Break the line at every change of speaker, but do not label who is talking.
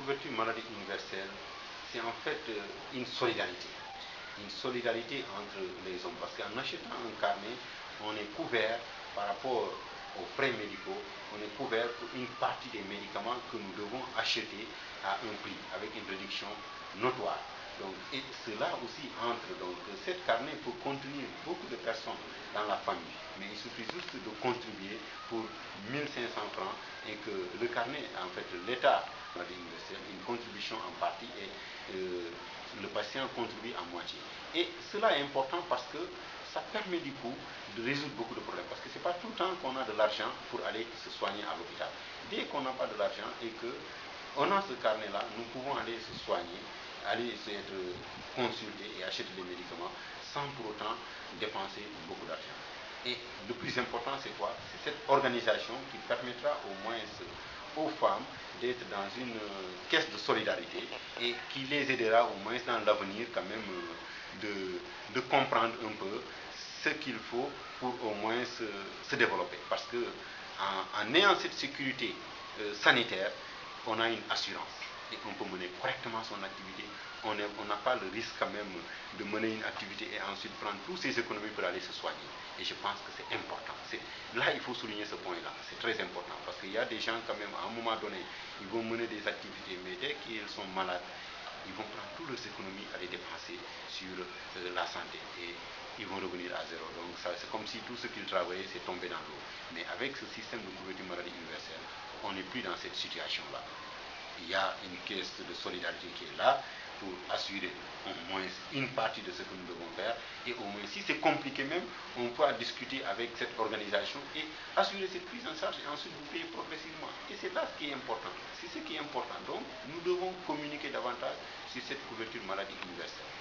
couverture maladie universelle, c'est en fait une solidarité. Une solidarité entre les hommes. Parce qu'en achetant un carnet, on est couvert par rapport aux frais médicaux, on est couvert pour une partie des médicaments que nous devons acheter à un prix, avec une réduction notoire. Donc, et cela aussi entre. Donc, cette carnet peut contenir beaucoup de personnes dans la famille, mais il suffit juste de contribuer pour 1500 francs et que le carnet, en fait, l'État universel, une contribution en partie et le patient contribue à moitié. Et cela est important parce que ça permet du coup de résoudre beaucoup de problèmes. Parce que ce n'est pas tout le temps qu'on a de l'argent pour aller se soigner à l'hôpital. Dès qu'on n'a pas de l'argent et qu'on a ce carnet-là, nous pouvons aller se soigner, aller être consulter et acheter des médicaments sans pour autant dépenser beaucoup d'argent. Et le plus important, c'est quoi? C'est cette organisation qui permettra au moins aux femmes d'être dans une caisse de solidarité et qui les aidera au moins dans l'avenir quand même de comprendre un peu ce qu'il faut pour au moins se développer. Parce que en ayant cette sécurité sanitaire, on a une assurance et on peut mener correctement son activité. On n'a pas le risque quand même de mener une activité et ensuite prendre toutes ces économies pour aller se soigner. Et je pense que c'est important. Là, il faut souligner ce point-là. C'est très important parce qu'il y a des gens quand même, à un moment donné, ils vont mener des activités, mais dès qu'ils sont malades, ils vont prendre toutes leurs économies à les dépenser sur la santé. Et ils vont revenir à zéro. Donc c'est comme si tout ce qu'ils travaillaient s'est tombé dans l'eau. Mais avec ce système de couverture maladie universelle, on n'est plus dans cette situation-là. Il y a une caisse de solidarité qui est là pour assurer au moins une partie de ce que nous devons faire. Et au moins, si c'est compliqué même, on peut discuter avec cette organisation et assurer cette prise en charge et ensuite vous payer progressivement. Et c'est là ce qui est important. C'est ce qui est important. Donc, nous devons communiquer davantage sur cette couverture maladie universelle.